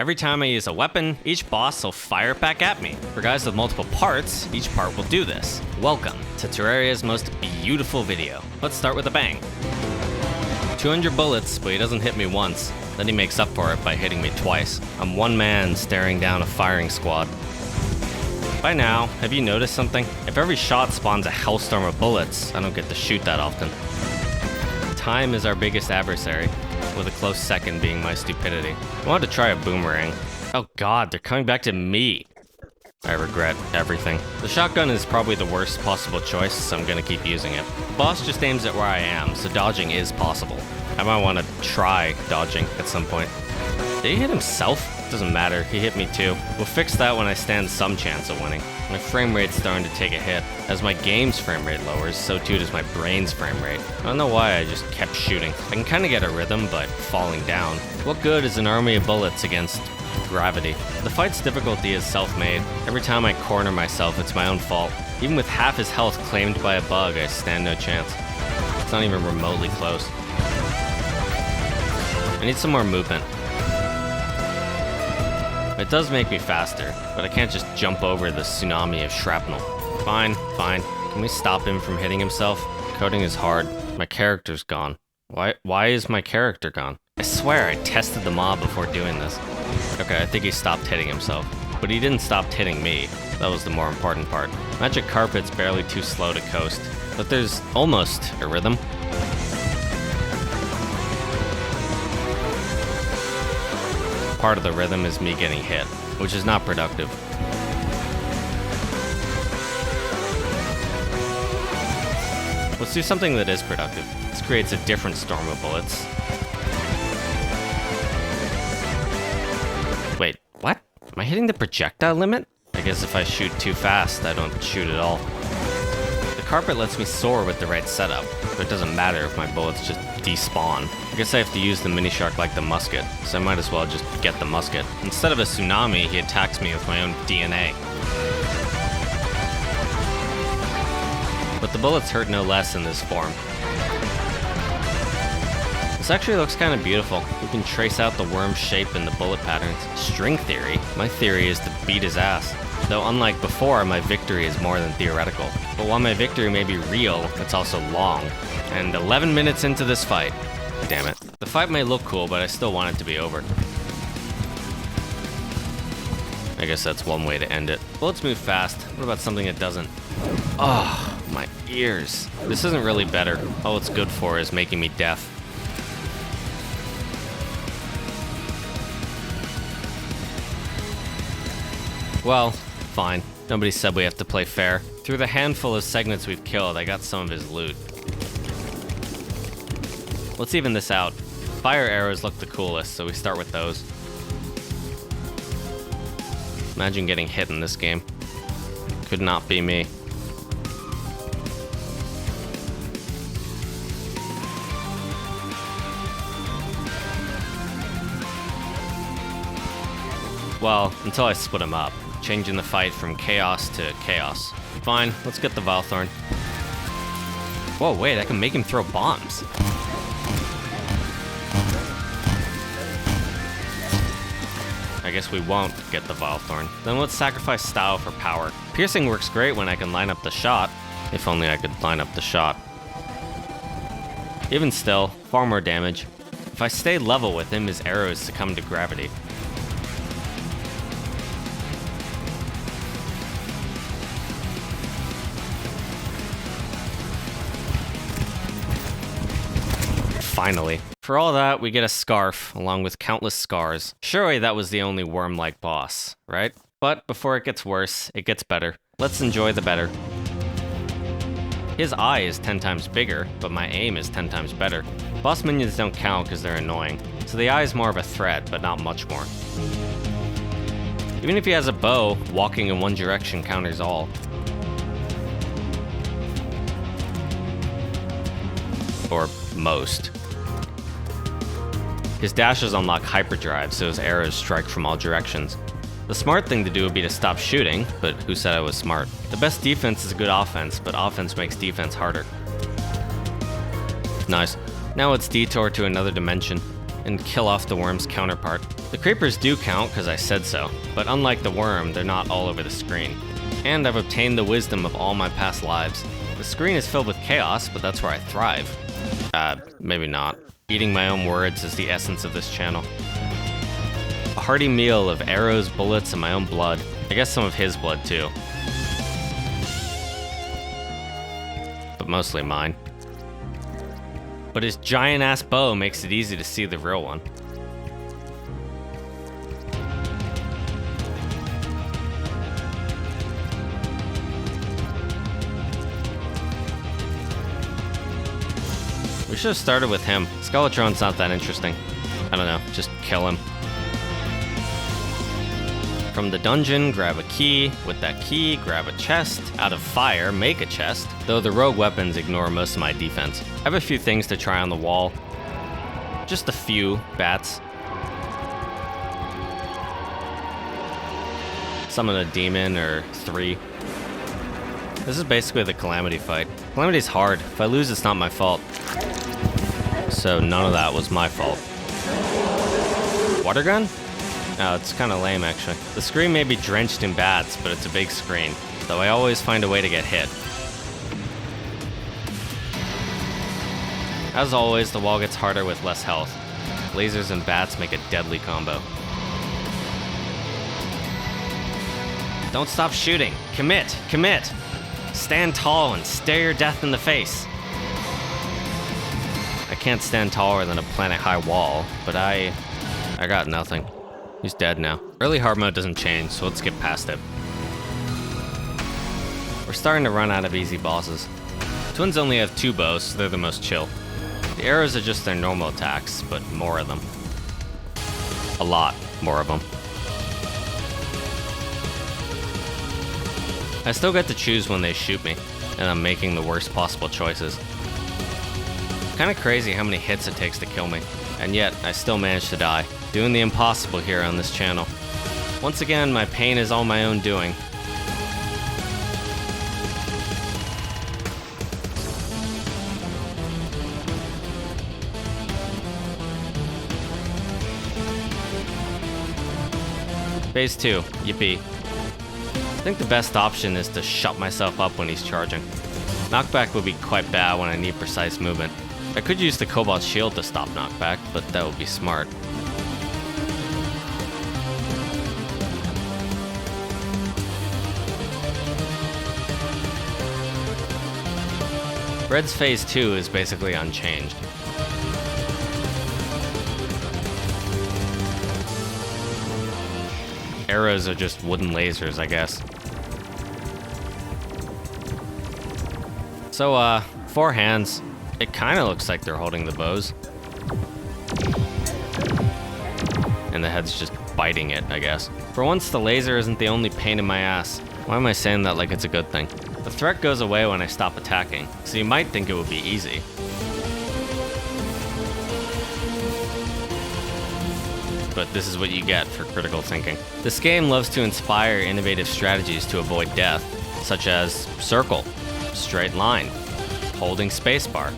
Every time I use a weapon, each boss will fire it back at me. For guys with multiple parts, each part will do this. Welcome to Terraria's most beautiful video. Let's start with a bang. 200 bullets, but he doesn't hit me once. Then he makes up for it by hitting me twice. I'm one man staring down a firing squad. By now, have you noticed something? If every shot spawns a hellstorm of bullets, I don't get to shoot that often. Time is our biggest adversary, with a close second being my stupidity. I wanted to try a boomerang. Oh god, they're coming back to me. I regret everything. The shotgun is probably the worst possible choice, so I'm gonna keep using it. The boss just aims at where I am, so dodging is possible. I might want to try dodging at some point. Did he hit himself? Doesn't matter, he hit me too. We'll fix that when I stand some chance of winning. My frame rate's starting to take a hit. As my game's frame rate lowers, so too does my brain's frame rate. I don't know why I just kept shooting. I can kinda get a rhythm, but falling down. What good is an army of bullets against gravity? The fight's difficulty is self-made. Every time I corner myself, it's my own fault. Even with half his health claimed by a bug, I stand no chance. It's not even remotely close. I need some more movement. It does make me faster, but I can't just jump over the tsunami of shrapnel. Fine. Can we stop him from hitting himself? Coding is hard. My character's gone. Why is my character gone? I swear I tested the mob before doing this. Okay, I think he stopped hitting himself. But he didn't stop hitting me. That was the more important part. Magic Carpet's barely too slow to coast, but there's almost a rhythm. Part of the rhythm is me getting hit, which is not productive. Let's do something that is productive. This creates a different storm of bullets. Wait, what? Am I hitting the projectile limit? I guess if I shoot too fast, I don't shoot at all. The carpet lets me soar with the right setup, but it doesn't matter if my bullets just despawn. I guess I have to use the mini shark like the musket, so I might as well just get the musket. Instead of a tsunami, he attacks me with my own DNA. But the bullets hurt no less in this form. This actually looks kind of beautiful. We can trace out the worm shape in the bullet patterns. String theory? My theory is to beat his ass. Though unlike before, my victory is more than theoretical. But while my victory may be real, it's also long. And 11 minutes into this fight. Damn it. The fight may look cool, but I still want it to be over. I guess that's one way to end it. Bullets move fast. What about something that doesn't? Oh, my ears. This isn't really better. All it's good for is making me deaf. Well, fine. Nobody said we have to play fair. Through the handful of segments we've killed, I got some of his loot. Let's even this out. Fire arrows look the coolest, so we start with those. Imagine getting hit in this game. Could not be me. Well, until I split him up, changing the fight from chaos to chaos. Fine, let's get the Valthorn. Whoa, wait, I can make him throw bombs. I guess we won't get the Valthorn. Then let's sacrifice style for power. Piercing works great when I can line up the shot. If only I could line up the shot. Even still, far more damage. If I stay level with him, his arrows succumb to gravity. Finally. For all that, we get a scarf, along with countless scars. Surely that was the only worm-like boss, right? But before it gets worse, it gets better. Let's enjoy the better. His eye is 10 times bigger, but my aim is 10 times better. Boss minions don't count because they're annoying, so the eye is more of a threat, but not much more. Even if he has a bow, walking in one direction counters all. Or most. His dashes unlock hyperdrive, so his arrows strike from all directions. The smart thing to do would be to stop shooting, but who said I was smart? The best defense is good offense, but offense makes defense harder. Nice. Now let's detour to another dimension. and kill off the worm's counterpart. The creepers do count because I said so, but unlike the worm, they're not all over the screen. And I've obtained the wisdom of all my past lives. The screen is filled with chaos, but that's where I thrive. Maybe not. Eating my own words is the essence of this channel. A hearty meal of arrows, bullets, and my own blood. I guess some of his blood too. But mostly mine. But his giant-ass bow makes it easy to see the real one. We should have started with him. Skeletron's not that interesting. I don't know, just kill him. From the dungeon, grab a key. With that key, grab a chest. Out of fire, make a chest. Though the rogue weapons ignore most of my defense. I have a few things to try on the wall. Just a few bats. Summon a demon or 3. This is basically the Calamity fight. Calamity's hard. If I lose, it's not my fault. So none of that was my fault. Water gun? Oh, it's kind of lame actually. The screen may be drenched in bats, but it's a big screen, though I always find a way to get hit. As always, the wall gets harder with less health. Lasers and bats make a deadly combo. Don't stop shooting. Commit, commit. Stand tall and stare your death in the face. I can't stand taller than a planet-high wall, but I got nothing. He's dead now. Early hard mode doesn't change, so let's get past it. We're starting to run out of easy bosses. Twins only have 2 bows, so they're the most chill. The arrows are just their normal attacks, but more of them. A lot more of them. I still get to choose when they shoot me, and I'm making the worst possible choices. Kinda crazy how many hits it takes to kill me, and yet I still manage to die. Doing the impossible here on this channel. Once again, my pain is all my own doing. Phase 2, yippee. I think the best option is to shut myself up when he's charging. Knockback would be quite bad when I need precise movement. I could use the Cobalt Shield to stop knockback, but that would be smart. Red's Phase 2 is basically unchanged. Arrows are just wooden lasers, I guess. So, 4 hands. It kinda looks like they're holding the bows. And the head's just biting it, I guess. For once, the laser isn't the only pain in my ass. Why am I saying that like it's a good thing? The threat goes away when I stop attacking, so you might think it would be easy. But this is what you get for critical thinking. This game loves to inspire innovative strategies to avoid death, such as circle, straight line, holding spacebar.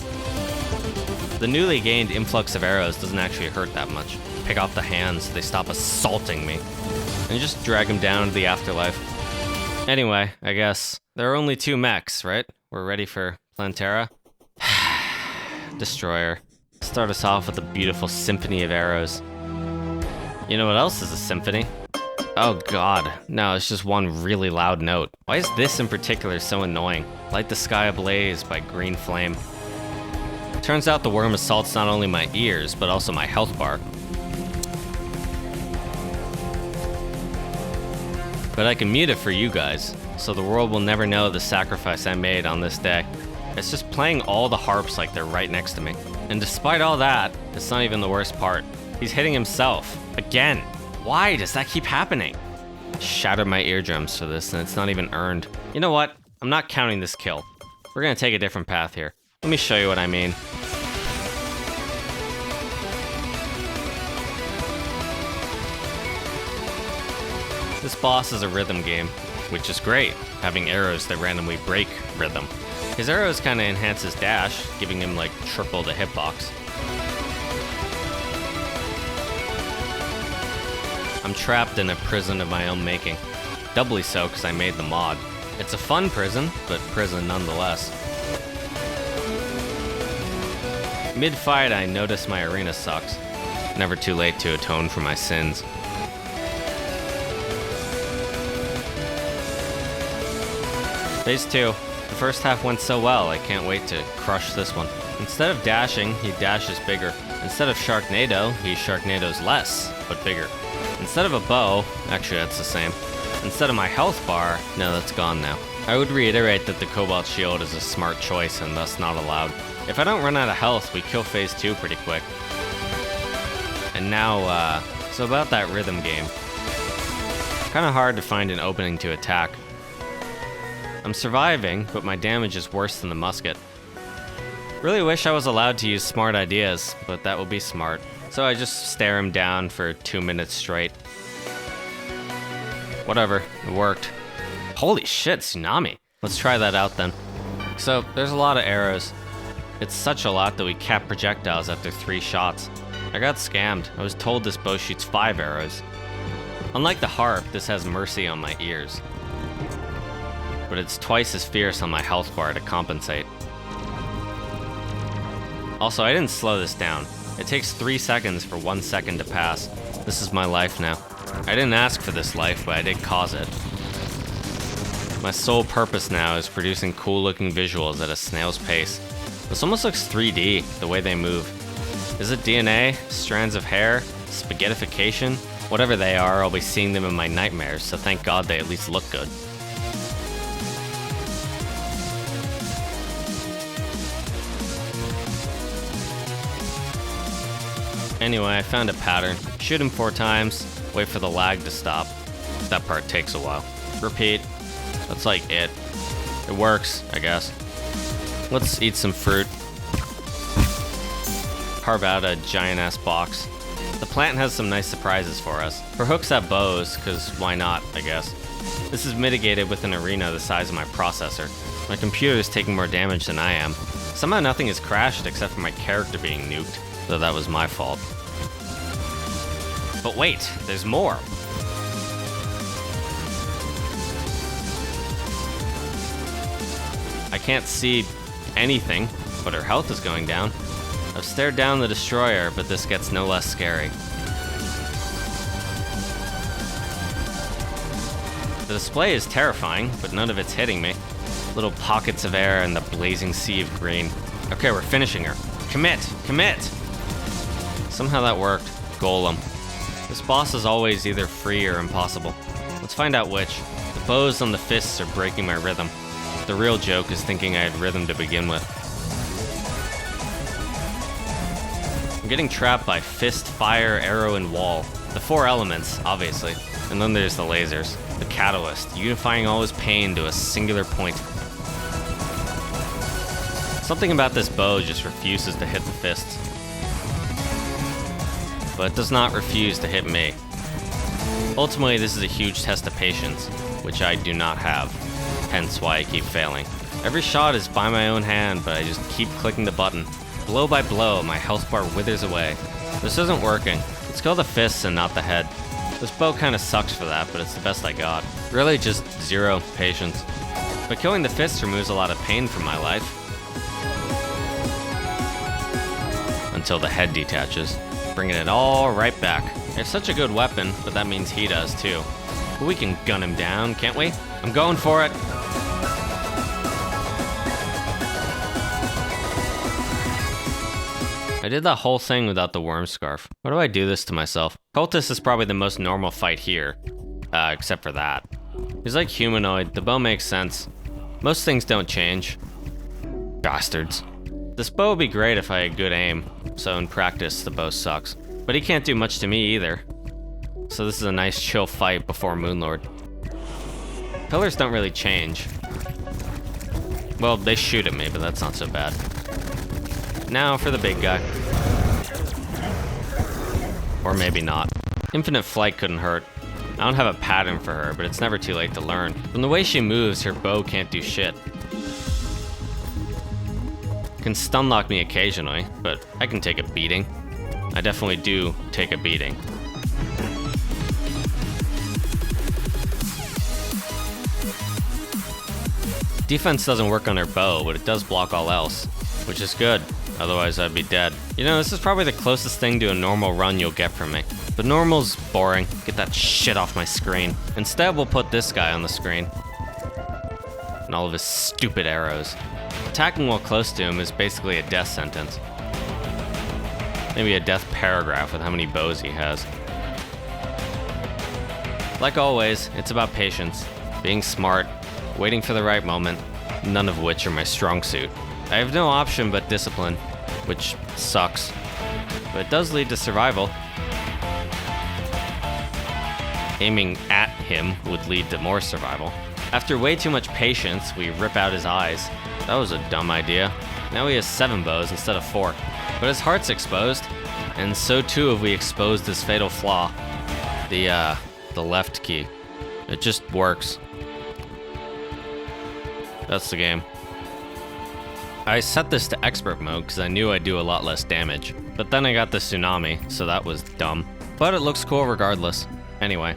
The newly gained influx of arrows doesn't actually hurt that much. Pick off the hands, they stop assaulting me, and just drag them down to the afterlife. Anyway, I guess there are only 2 mechs, right? We're ready for Plantera. Destroyer. Start us off with a beautiful symphony of arrows. You know what else is a symphony? Oh god, no, it's just one really loud note. Why is this in particular so annoying? Light the Sky Ablaze by Green Flame. Turns out the worm assaults not only my ears, but also my health bar. But I can mute it for you guys, so the world will never know the sacrifice I made on this day. It's just playing all the harps like they're right next to me. And despite all that, it's not even the worst part. He's hitting himself. Again. Why does that keep happening? Shattered my eardrums for this, and it's not even earned. You know what? I'm not counting this kill. We're gonna take a different path here. Let me show you what I mean. This boss is a rhythm game, which is great, having arrows that randomly break rhythm. His arrows kinda enhance his dash, giving him like triple the hitbox. I'm trapped in a prison of my own making. Doubly so because I made the mod. It's a fun prison, but prison nonetheless. Mid-fight, I notice my arena sucks. Never too late to atone for my sins. Phase 2. The first half went so well, I can't wait to crush this one. Instead of dashing, he dashes bigger. Instead of Sharknado, he Sharknadoes less, but bigger. Instead of a bow, actually that's the same. Instead of my health bar, no, that's gone now. I would reiterate that the Cobalt Shield is a smart choice and thus not allowed. If I don't run out of health, we kill phase 2 pretty quick. And now, so about that rhythm game. Kinda hard to find an opening to attack. I'm surviving, but my damage is worse than the musket. Really wish I was allowed to use smart ideas, but that would be smart. So I just stare him down for 2 minutes straight. Whatever, it worked. Holy shit, tsunami. Let's try that out then. So, there's a lot of arrows. It's such a lot that we cap projectiles after 3 shots. I got scammed. I was told this bow shoots 5 arrows. Unlike the harp, this has mercy on my ears. But it's twice as fierce on my health bar to compensate. Also, I didn't slow this down. It takes 3 seconds for 1 second to pass. This is my life now. I didn't ask for this life, but I did cause it. My sole purpose now is producing cool looking visuals at a snail's pace. This almost looks 3D, the way they move. Is it DNA? Strands of hair? Spaghettification? Whatever they are, I'll be seeing them in my nightmares, so thank God they at least look good. Anyway, I found a pattern. Shoot him 4 times, wait for the lag to stop. That part takes a while. Repeat. That's like it. It works, I guess. Let's eat some fruit. Carve out a giant-ass box. The plant has some nice surprises for us. For hooks at bows, cause why not, I guess. This is mitigated with an arena the size of my processor. My computer is taking more damage than I am. Somehow nothing has crashed except for my character being nuked, though that was my fault. But wait, there's more. I can't see anything, but her health is going down. I've stared down the destroyer, but this gets no less scary. The display is terrifying, but none of it's hitting me. Little pockets of air and the blazing sea of green. Okay, we're finishing her. Commit! Commit! Somehow that worked. Golem. This boss is always either free or impossible. Let's find out which. The bows on the fists are breaking my rhythm. The real joke is thinking I had rhythm to begin with. I'm getting trapped by fist, fire, arrow, and wall. The 4 elements, obviously. And then there's the lasers. The catalyst, unifying all his pain to a singular point. Something about this bow just refuses to hit the fists. But it does not refuse to hit me. Ultimately, this is a huge test of patience, which I do not have. Hence why I keep failing. Every shot is by my own hand, but I just keep clicking the button. Blow by blow, my health bar withers away. This isn't working. Let's go the fists and not the head. This bow kinda sucks for that, but it's the best I got. Really just 0 patience. But killing the fists removes a lot of pain from my life. Until the head detaches, bringing it all right back. I have such a good weapon, but that means he does too. But we can gun him down, can't we? I'm going for it. I did that whole thing without the worm scarf. Why do I do this to myself? Cultist is probably the most normal fight here. Except for that. He's like humanoid, the bow makes sense. Most things don't change. Bastards. This bow would be great if I had good aim, so in practice the bow sucks. But he can't do much to me either. So this is a nice chill fight before Moonlord. Pillars don't really change. Well, they shoot at me, but that's not so bad. Now for the big guy. Or maybe not. Infinite flight couldn't hurt. I don't have a pattern for her, but it's never too late to learn. From the way she moves, her bow can't do shit. Can stun lock me occasionally, but I can take a beating. I definitely do take a beating. Defense doesn't work on her bow, but it does block all else, which is good. Otherwise, I'd be dead. You know, this is probably the closest thing to a normal run you'll get from me. But normal's boring. Get that shit off my screen. Instead, we'll put this guy on the screen. And all of his stupid arrows. Attacking while close to him is basically a death sentence. Maybe a death paragraph with how many bows he has. Like always, it's about patience, being smart, waiting for the right moment, none of which are my strong suit. I have no option but discipline, which sucks, but it does lead to survival. Aiming at him would lead to more survival. After way too much patience, we rip out his eyes. That was a dumb idea. Now he has 7 bows instead of 4. But his heart's exposed, and so too have we exposed his fatal flaw. The left key. It just works. That's the game. I set this to expert mode because I knew I'd do a lot less damage. But then I got the tsunami, so that was dumb. But it looks cool regardless. Anyway,